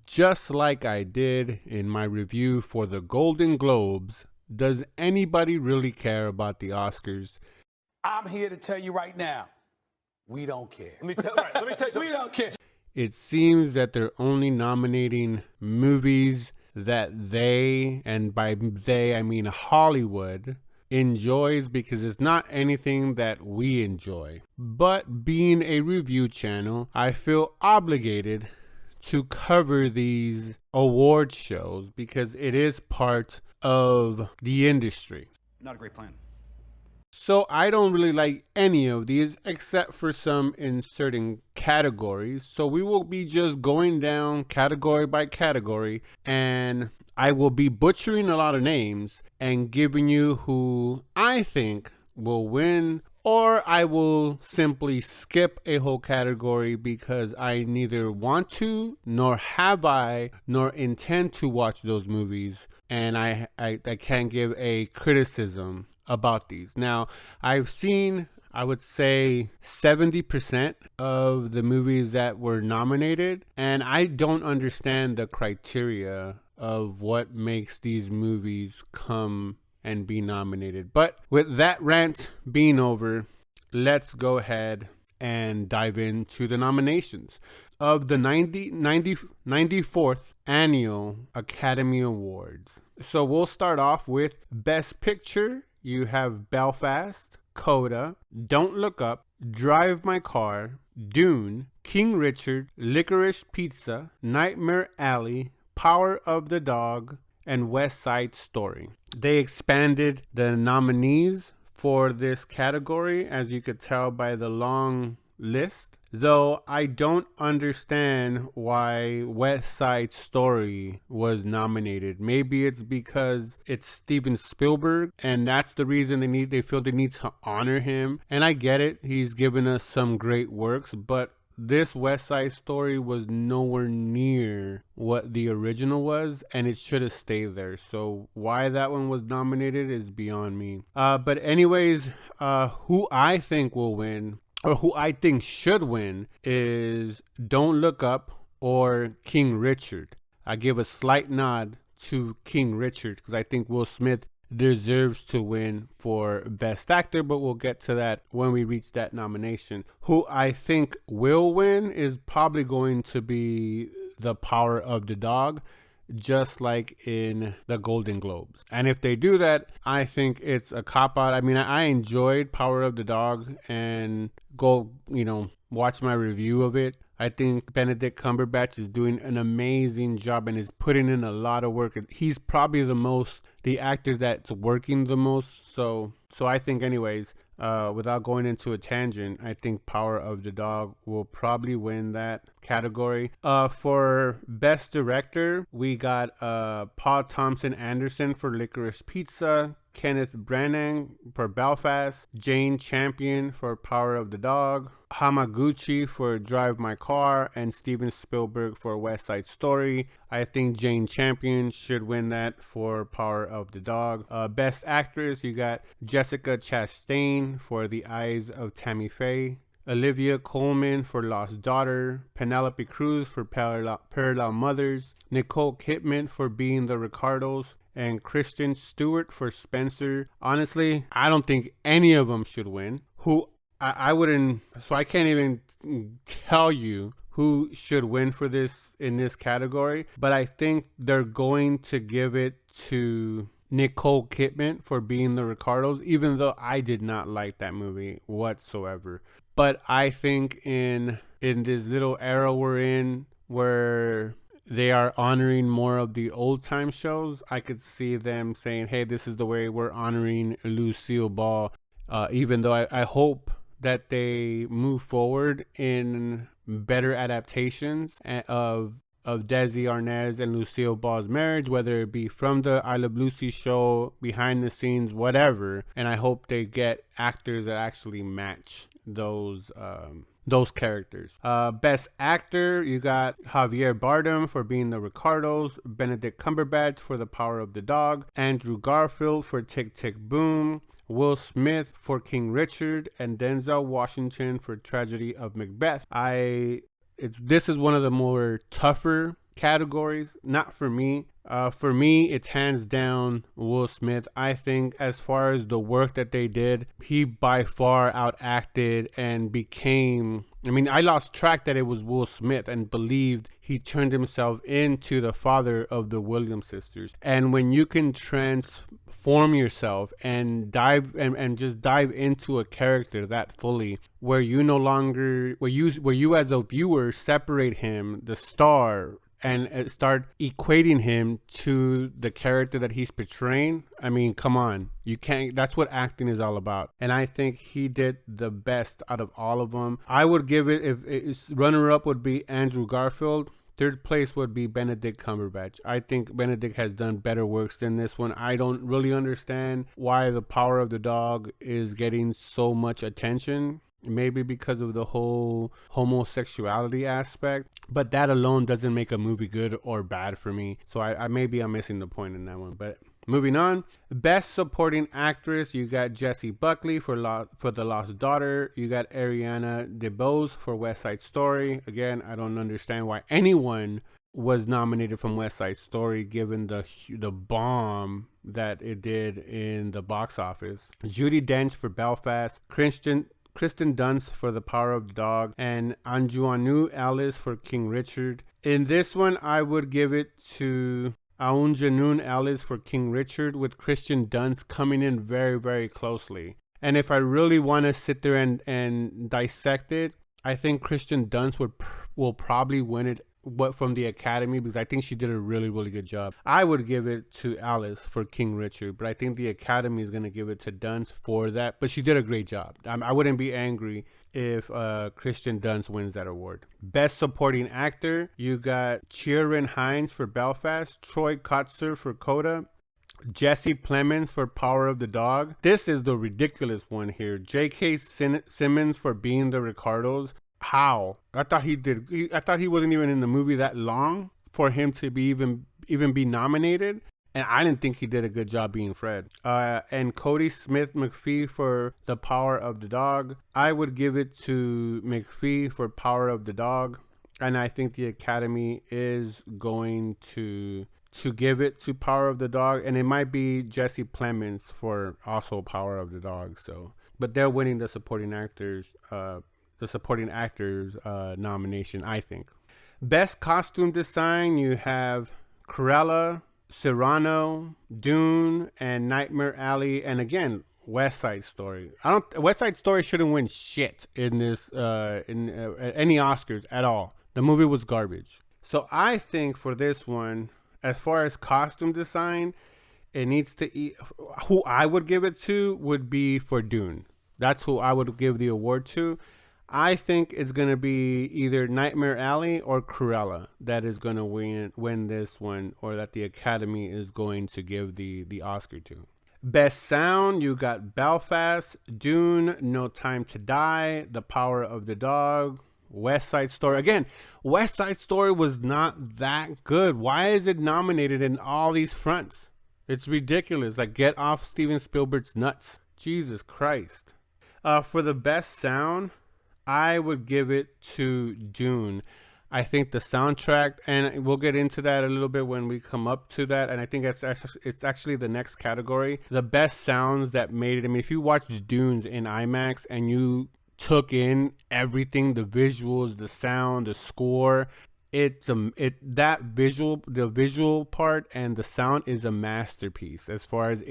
Just like I did in my review for the Golden Globes, does anybody really care about the Oscars? I'm here to tell you right now, we don't care. Let me tell you something. We don't care. It seems that they're only nominating movies that they, and by they I mean Hollywood, enjoys, because it's not anything that we enjoy. But being a review channel, I feel obligated to cover these award shows because it is part of the industry. Not a great plan. So I don't really like any of these except for some in certain categories. So we will be just going down category by category, and I will be butchering a lot of names and giving you who I think will win, or I will simply skip a whole category because I neither want to, nor have I, nor intend to watch those movies, and I can't give a criticism about these. Now, I've seen, I would say, 70% of the movies that were nominated, and I don't understand the criteria of what makes these movies come and be nominated. But with that rant being over, let's go ahead and dive into the nominations of the 94th Annual Academy Awards. So we'll start off with Best Picture. You have Belfast, Coda, Don't Look Up, Drive My Car, Dune, King Richard, Licorice Pizza, Nightmare Alley, Power of the Dog, and West Side Story. They expanded the nominees for this category, as you could tell by the long list, though I don't understand why West Side Story was nominated. Maybe it's because it's Steven Spielberg, and that's the reason they feel they need to honor him. And I get it, he's given us some great works, but this West Side Story was nowhere near what the original was, and it should have stayed there. So why that one was nominated is beyond me. But anyways, who I think will win, or who I think should win, is Don't Look Up or King Richard. I give a slight nod to King Richard because I think Will Smith deserves to win for Best Actor, but we'll get to that when we reach that nomination. Who I think will win is probably going to be The Power of the Dog, just like in the Golden Globes. And if they do that, I think it's a cop-out. I mean, I enjoyed Power of the Dog, and go, watch my review of it. I think Benedict Cumberbatch is doing an amazing job and is putting in a lot of work. He's probably the actor that's working the most. So I think anyways, without going into a tangent, I think Power of the Dog will probably win that category. For Best Director, we got Paul Thompson Anderson for Licorice Pizza, Kenneth Branagh for Belfast, Jane Champion for Power of the Dog, Hamaguchi for Drive My Car, and Steven Spielberg for West Side Story. I think Jane Champion should win that for Power of the Dog. Best Actress, you got Jessica Chastain for The Eyes of Tammy Faye, Olivia Colman for Lost Daughter, Penelope Cruz for Parallel Mothers, Nicole Kidman for Being the Ricardos, and Kristen Stewart for Spencer. Honestly, I don't think any of them should win. I wouldn't, so I can't even tell you who should win for this in this category, but I think they're going to give it to Nicole Kidman for Being the Ricardos, even though I did not like that movie whatsoever. But I think in this little era we're in, where they are honoring more of the old time shows, I could see them saying, hey, this is the way we're honoring Lucille Ball. Even though I hope that they move forward in better adaptations of Desi Arnaz and Lucille Ball's marriage, whether it be from the I Love Lucy show, behind the scenes, whatever. And I hope they get actors that actually match those characters. Best Actor, you got Javier Bardem for Being the Ricardos, Benedict Cumberbatch for The Power of the Dog, Andrew Garfield for Tick Tick Boom, Will Smith for King Richard, and Denzel Washington for Tragedy of Macbeth. This is one of the more tougher categories. Not for me. For me, it's hands down Will Smith. I think as far as the work that they did, he by far outacted and became. I mean, I lost track that it was Will Smith and believed he turned himself into the father of the Williams sisters. And when you can transform yourself and and just dive into a character that fully, where you no longer, where you as a viewer separate him, the star, and start equating him to the character that he's portraying. I mean, come on. You can't, that's what acting is all about. And I think he did the best out of all of them. I would give it, if it's runner up would be Andrew Garfield. Third place would be Benedict Cumberbatch. I think Benedict has done better works than this one. I don't really understand why The Power of the Dog is getting so much attention. Maybe because of the whole homosexuality aspect, but that alone doesn't make a movie good or bad for me. So I maybe I'm missing the point in that one. But moving on, Best Supporting Actress, you got Jessie Buckley for The Lost Daughter. You got Ariana DeBose for West Side Story. Again, I don't understand why anyone was nominated from West Side Story, given the bomb that it did in the box office. Judi Dench for Belfast. Kristen Dunst for The Power of the Dog, and Anjuanu Alice for King Richard. In this one, I would give it to Aunjanun Alice for King Richard, with Kristen Dunst coming in very, very closely. And if I really want to sit there and dissect it, I think Kristen Dunst will probably win it from the Academy, because I think she did a really, really good job. I would give it to Alice for King Richard, but I think the Academy is going to give it to Dunst for that. But she did a great job. I wouldn't be angry if Kristen Dunst wins that award. Best Supporting Actor, you got Ciarán Hinds for Belfast, Troy Kotsur for Coda, Jesse Plemons for Power of the Dog. This is the ridiculous one here. J.K. Simmons for Being the Ricardos. How? I thought he wasn't even in the movie that long for him to be even be nominated, and I didn't think he did a good job being Fred. And Cody Smith McPhee for The Power of the Dog. I would give it to McPhee for Power of the Dog, and I think the Academy is going to give it to Power of the Dog, and it might be Jesse Plemons for also Power of the Dog. So, but they're winning the supporting actors. Nomination, I think. Best Costume Design, you have Cruella, Cyrano, Dune, and Nightmare Alley, and again, West Side Story. West Side Story shouldn't win shit in this any Oscars at all. The movie was garbage. So I think for this one, as far as costume design, it needs to eat. Who I would give it to would be for Dune. That's who I would give the award to. I think it's going to be either Nightmare Alley or Cruella that is going to win this one, or that the Academy is going to give the Oscar to. Best Sound, you got Belfast, Dune, No Time to Die, The Power of the Dog, West Side Story. Again, West Side Story was not that good. Why is it nominated in all these fronts? It's ridiculous. Like, get off Steven Spielberg's nuts. Jesus Christ. For the Best Sound, I would give it to Dune. I think the soundtrack, and we'll get into that a little bit when we come up to that, and I think it's actually the next category. The best sounds that made it. I mean, if you watch Dunes in IMAX and you took in everything, the visuals, the sound, the score, the visual part and the sound is a masterpiece. As far as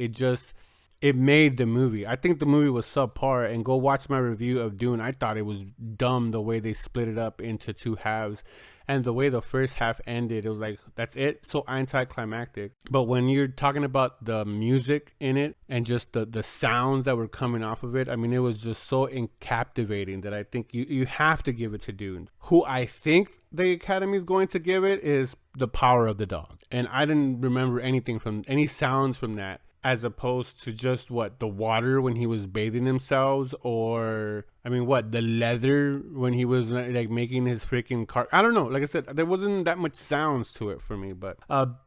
it made the movie. I think the movie was subpar, and go watch my review of Dune. I thought it was dumb the way they split it up into two halves, and the way the first half ended, it was like, that's it, so anticlimactic. But when you're talking about the music in it and just the sounds that were coming off of it, I mean, it was just so captivating that I think you have to give it to Dune. Who I think the Academy is going to give it is The Power of the Dog, and I didn't remember any sounds from that, as opposed to just the water when he was bathing himself, or the leather when he was like making his freaking car. I don't know. Like I said, there wasn't that much sounds to it for me. But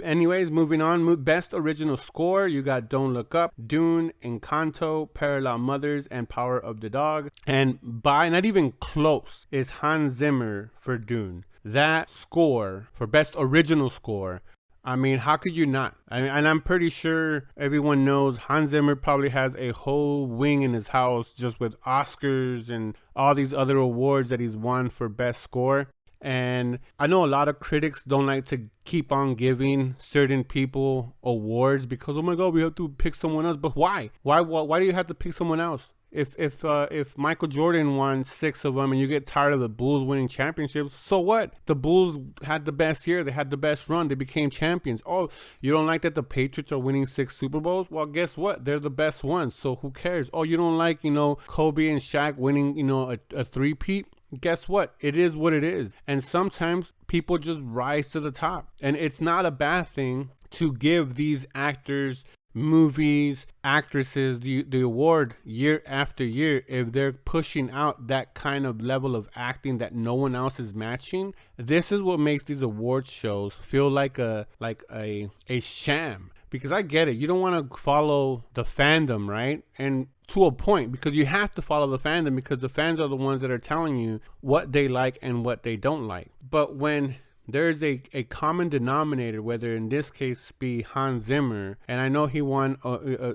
anyways, moving on. Best original score, you got Don't Look Up, Dune, Encanto, Parallel Mothers, and Power of the Dog. And by not even close is Hans Zimmer for Dune. that score for best original score, I mean, how could you not? I mean, and I'm pretty sure everyone knows Hans Zimmer probably has a whole wing in his house just with Oscars and all these other awards that he's won for best score. And I know a lot of critics don't like to keep on giving certain people awards because, oh my God, we have to pick someone else. But why? Why do you have to pick someone else? If Michael Jordan won 6 of them and you get tired of the Bulls winning championships, so what? The Bulls had the best year. They had the best run. They became champions. Oh, you don't like that the Patriots are winning 6 Super Bowls? Well, guess what? They're the best ones. So who cares? Oh, you don't like, Kobe and Shaq winning, a three-peat? Guess what? It is what it is. And sometimes people just rise to the top. And it's not a bad thing to give these actors, movies, actresses the award year after year if they're pushing out that kind of level of acting that no one else is matching. This is what makes these awards shows feel like a sham. Because I get it, you don't want to follow the fandom, right? And to a point, because you have to follow the fandom because the fans are the ones that are telling you what they like and what they don't like. But when there's a common denominator, whether in this case be Hans Zimmer, and I know he won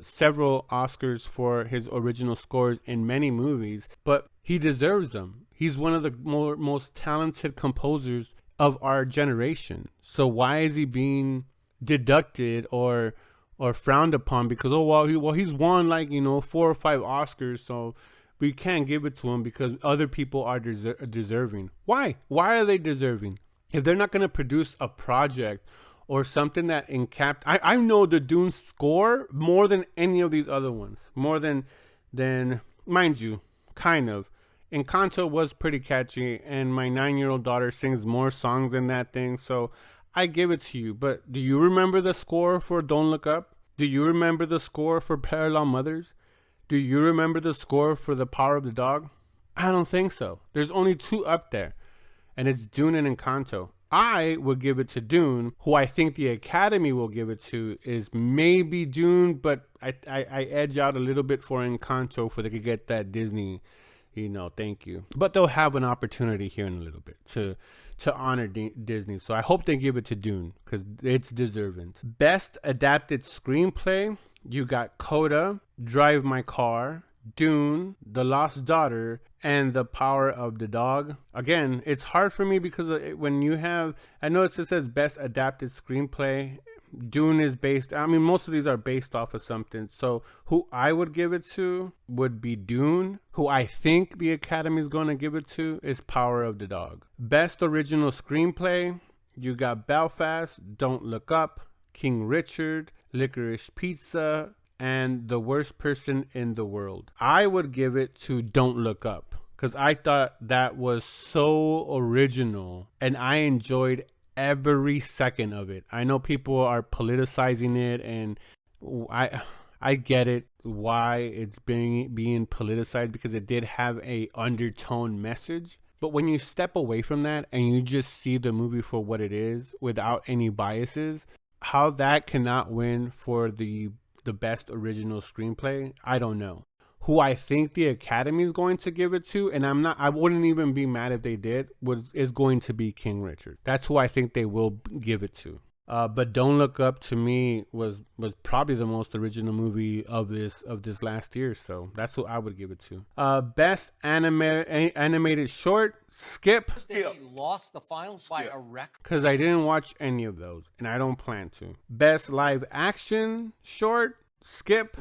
several Oscars for his original scores in many movies, but he deserves them. He's one of the most talented composers of our generation. So why is he being deducted or frowned upon because he's won 4 or 5 Oscars, so we can't give it to him because other people are deserving? Why are they deserving if they're not going to produce a project or something that I know the Dune score more than any of these other ones, more than mind you, kind of. Encanto was pretty catchy, and my 9-year-old daughter sings more songs than that thing, so I give it to you. But do you remember the score for Don't Look Up? Do you remember the score for Parallel Mothers? Do you remember the score for The Power of the Dog? I don't think so. There's only 2 up there, and it's Dune and Encanto. I would give it to Dune. Who I think the Academy will give it to is maybe Dune, but I edge out a little bit for Encanto for they could get that Disney, thank you. But they'll have an opportunity here in a little bit to honor Disney. So I hope they give it to Dune because it's deserving. Best Adapted Screenplay, you got Coda, Drive My Car, Dune, The Lost Daughter, and The Power of the Dog. Again, it's hard for me because when you have, I know it says Best Adapted Screenplay. Dune is most of these are based off of something. So who I would give it to would be Dune. Who I think the Academy is going to give it to is Power of the Dog. Best Original Screenplay, you got Belfast, Don't Look Up, King Richard, Licorice Pizza, and The Worst Person in the World. I would give it to Don't Look Up because I thought that was so original and I enjoyed every second of it. I know people are politicizing it, and I get it why it's being politicized because it did have a undertone message. But when you step away from that and you just see the movie for what it is without any biases, how that cannot win for the best original screenplay, I don't know. Who I think the Academy is going to give it to, and I wouldn't even be mad if they did, is going to be King Richard. That's who I think they will give it to. But Don't Look Up to me was probably the most original movie of this last year, so that's who I would give it to. Best animated short, Skip. They lost the finals by a record. Because I didn't watch any of those, and I don't plan to. Best live action short, Skip.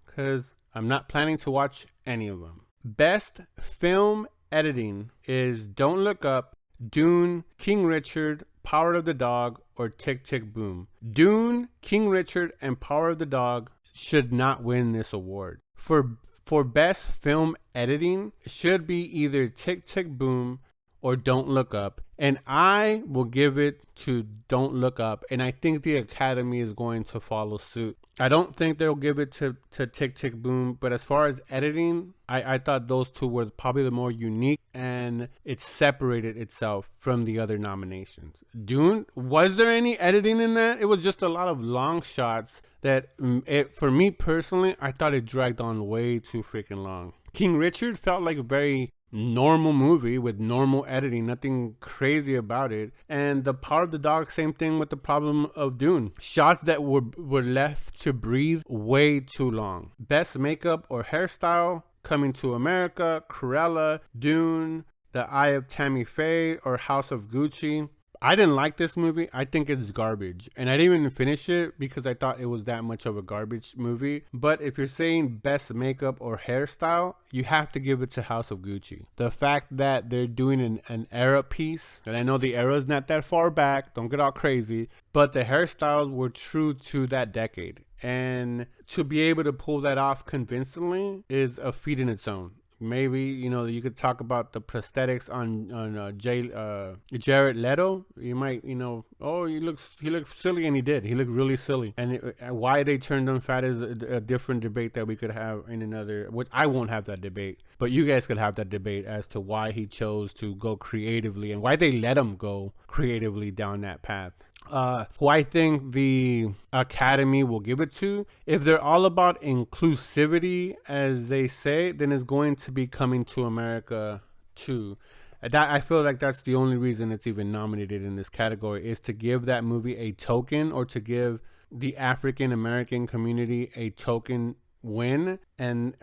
Because I'm not planning to watch any of them. Best film editing is Don't Look Up, Dune, King Richard, Power of the Dog, or Tick Tick Boom. Dune, King Richard, and Power of the Dog should not win this award. For best film editing, it should be either Tick Tick Boom or Don't Look Up. And I will give it to Don't Look Up. And I think the Academy is going to follow suit. I don't think they'll give it to Tick Tick Boom. But as far as editing, I thought those two were probably the more unique. And it separated itself from the other nominations. Dune, was there any editing in that? It was just a lot of long shots that, for me personally, I thought it dragged on way too freaking long. King Richard felt like very normal movie with normal editing, nothing crazy about it. And The Power of the Dog, same thing with the problem of Dune. Shots that were left to breathe way too long. Best makeup or hairstyle, Coming to America, Cruella, Dune, The Eye of Tammy Faye, or House of Gucci. I didn't like this movie. I think it's garbage. And I didn't even finish it because I thought it was that much of a garbage movie. But if you're saying best makeup or hairstyle, you have to give it to House of Gucci. The fact that they're doing an era piece, and I know the era is not that far back, don't get all crazy, but the hairstyles were true to that decade. And to be able to pull that off convincingly is a feat in its own. Maybe, you know, you could talk about the prosthetics on Jared Leto. You might, you know, oh, he looks silly, and he did. He looked really silly. And why they turned him fat is a different debate that we could have in another. Which I won't have that debate, but you guys could have that debate as to why he chose to go creatively and why they let him go creatively down that path. Who I think the Academy will give it to. If they're all about inclusivity, as they say, then it's going to be Coming to America 2. That, I feel like that's the only reason it's even nominated in this category, is to give that movie a token, or to give the African American community a token win. And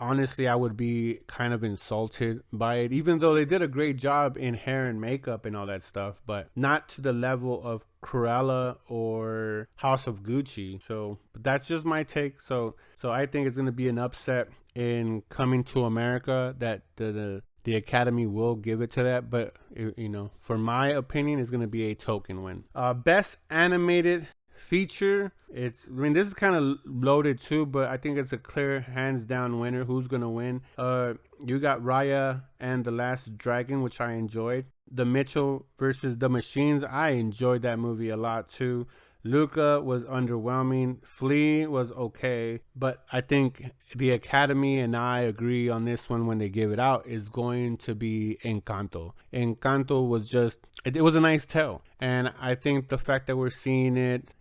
honestly, I would be kind of insulted by it, even though they did a great job in hair and makeup and all that stuff, but not to the level of Cruella or House of Gucci. So that's just my take. So I think it's going to be an upset in Coming to America that the Academy will give it to that, but you know, for my opinion, it's going to be a token win. Best animated feature, I mean, this is kind of loaded too, but I think it's a clear hands down winner. Who's gonna win? You got Raya and the Last Dragon, which I enjoyed. The Mitchell versus the Machines, I enjoyed that movie a lot too. Luca was underwhelming. Flea was okay, but I think the Academy and I agree on this one when they give it out is going to be Encanto. Encanto was just, it was a nice tale. And I think the fact that we're seeing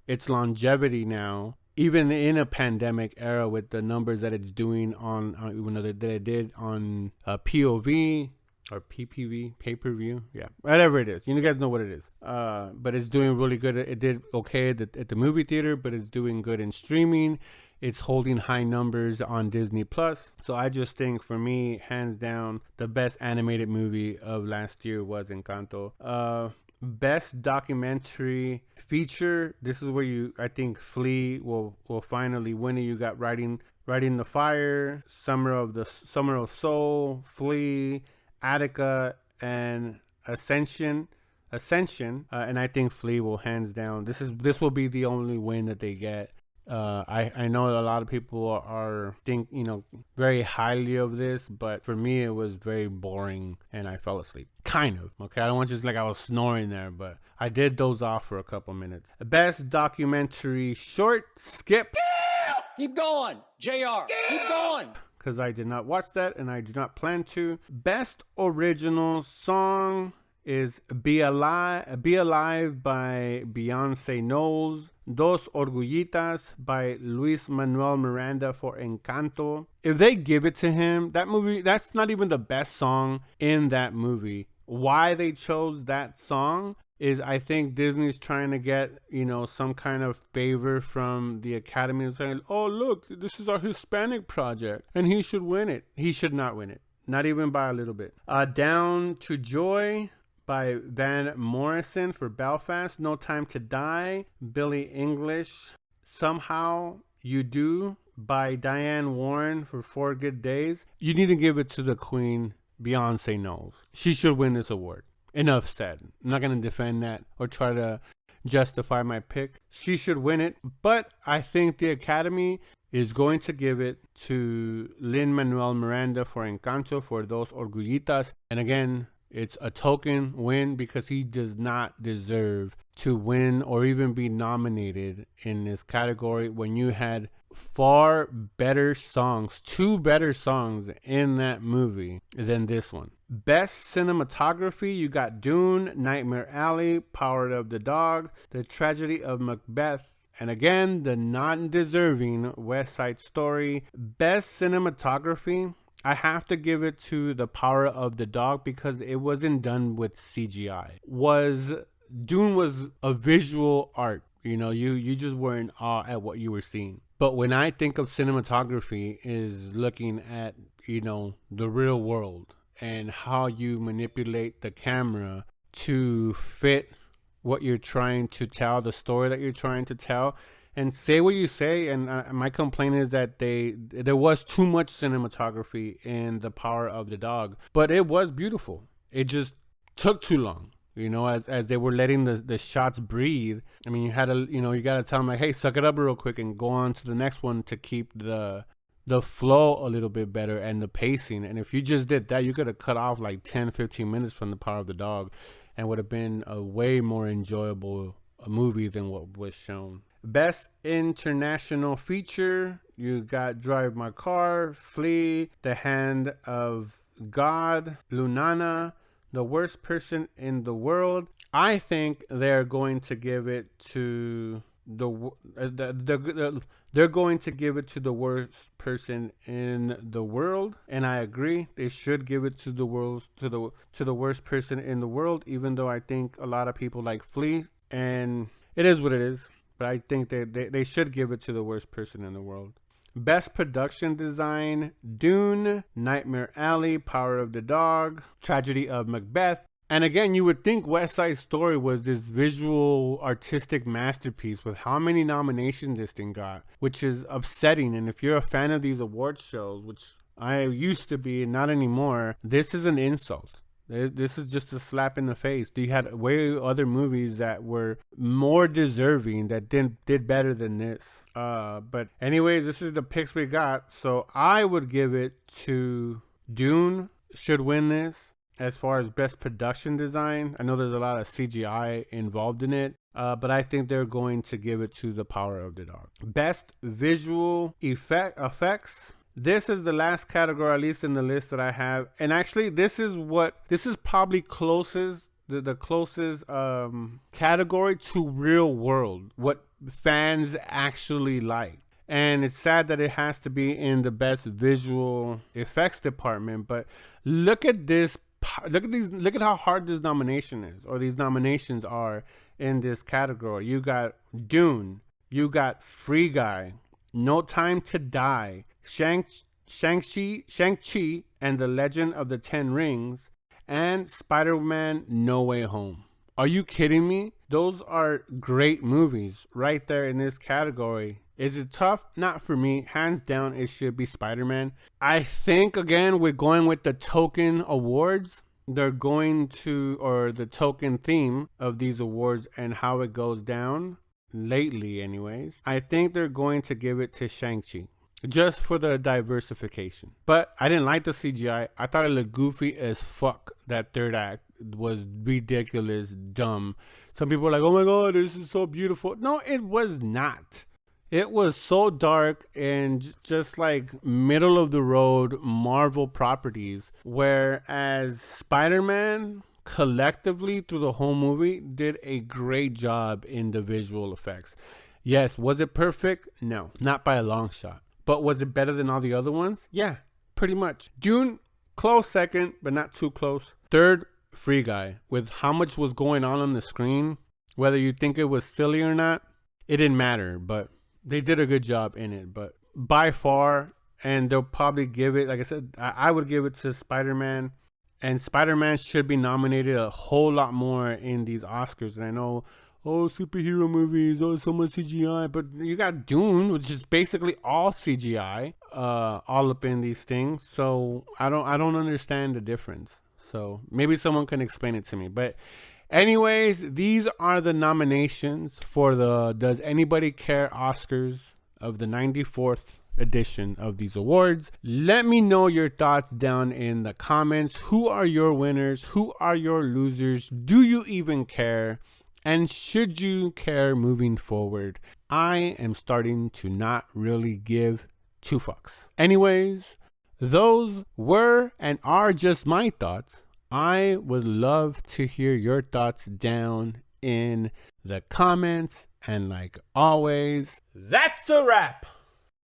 its longevity now, even in a pandemic era, with the numbers that it's doing on you know, that it did on POV, or PPV, pay-per-view, yeah, whatever it is, you guys know what it is. But it's doing really good. It did okay at the movie theater, but it's doing good in streaming. It's holding high numbers on Disney Plus. So I just think, for me, hands down, the best animated movie of last year was Encanto. Best documentary feature, this is where I think Flea will finally win it. You got Riding the Fire, Summer of Soul, Flea, Attica, and Ascension, and I think Flea will hands down. This will be the only win that they get. I know a lot of people are think, you know, very highly of this, but for me it was very boring and I fell asleep. Kind of. Okay, I don't want you to just like I was snoring there, but I did doze off for a couple minutes. Best documentary short, Skip. Keep going, JR. Keep going. Because I did not watch that and I do not plan to. Best original song is Be Alive by Beyonce Knowles. Dos Orgullitas by Luis Manuel Miranda for Encanto. If they give it to him, that movie, that's not even the best song in that movie. Why they chose that song is, I think Disney's trying to get, you know, some kind of favor from the Academy and saying, oh, look, this is our Hispanic project and he should win it. He should not win it. Not even by a little bit. Down to Joy by Van Morrison for Belfast. No Time to Die, Billie English. Somehow You Do by Diane Warren for Four Good Days. You need to give it to the queen, Beyonce Knowles. She should win this award. Enough said. I'm not going to defend that or try to justify my pick. She should win it, but I think the Academy is going to give it to Lin-Manuel Miranda for Encanto, for Dos Orgullitas. And again, it's a token win because he does not deserve to win or even be nominated in this category when you had far better songs, two better songs in that movie than this one. Best cinematography, you got Dune, Nightmare Alley, Power of the Dog, The Tragedy of Macbeth, and again, the non-deserving West Side Story. Best cinematography, I have to give it to The Power of the Dog because it wasn't done with CGI. Dune was a visual art. You know, you just were in awe at what you were seeing. But when I think of cinematography, is looking at, you know, the real world and how you manipulate the camera to fit what you're trying to tell, the story that you're trying to tell, and say what you say. And my complaint is that there was too much cinematography in The Power of the Dog, but it was beautiful. It just took too long. You know, as they were letting the shots breathe. I mean, you got to tell them like, hey, suck it up real quick and go on to the next one to keep the flow a little bit better and the pacing. And if you just did that, you could have cut off like 10, 15 minutes from The Power of the Dog and would have been a way more enjoyable movie than what was shown. Best international feature, you got Drive My Car, Flee, The Hand of God, Lunana, The Worst Person in the World. I think they're going to give it to they're going to give it to The Worst Person in the World, and I agree. They should give it to the Worst Person in the World, even though I think a lot of people like Flee, and it is what it is. But I think they should give it to The Worst Person in the World. Best production design, Dune, Nightmare Alley, Power of the Dog, Tragedy of Macbeth. And again, you would think West Side Story was this visual artistic masterpiece with how many nominations this thing got, which is upsetting. And if you're a fan of these award shows, which I used to be, not anymore, this is an insult. This is just a slap in the face. You had way other movies that were more deserving that did better than this. But anyways, this is the picks we got. So I would give it to Dune. Should win this as far as best production design. I know there's a lot of CGI involved in it. But I think they're going to give it to The Power of the Dog. Best visual effects. This is the last category, at least in the list that I have. And actually, this is probably closest, the closest category to real world, what fans actually like. And it's sad that it has to be in the best visual effects department. But look at this. Look at how hard this nomination is, or these nominations are in this category. You got Dune. You got Free Guy. No Time to Die, Shang-Chi and the Legend of the Ten Rings, and Spider-Man No Way Home. Are you kidding me? Those are great movies right there in this category. Is it tough? Not for me. Hands down, it should be Spider-Man. I think, again, we're going with the token awards. They're going to, or the token theme of these awards and how it goes down. Lately anyways, I think they're going to give it to Shang-Chi just for the diversification. But I didn't like the CGI. I thought it looked goofy as fuck. That third act was ridiculous, dumb. Some people were like, oh my god, this is so beautiful. No, it was not. It was so dark and just like middle of the road Marvel properties, whereas Spider-Man collectively through the whole movie did a great job in the visual effects. Yes, was it perfect? No, not by a long shot. But was it better than all the other ones? Yeah, pretty much. Dune, close second, but not too close. Third, Free Guy. With how much was going on the screen, whether you think it was silly or not, it didn't matter. But they did a good job in it. But by far, and they'll probably give it, like I said, I would give it to Spider-Man. And Spider-Man should be nominated a whole lot more in these Oscars. And I know, oh, superhero movies, oh, so much CGI. But you got Dune, which is basically all CGI, all up in these things. So I don't understand the difference. So maybe someone can explain it to me. But anyways, these are the nominations for the Does Anybody Care Oscars of the 94th edition of these awards. Let me know your thoughts down in the comments. Who are your winners? Who are your losers? Do you even care? And should you care moving forward? I am starting to not really give two fucks. Anyways, those were and are just my thoughts. I would love to hear your thoughts down in the comments. And like always, that's a wrap.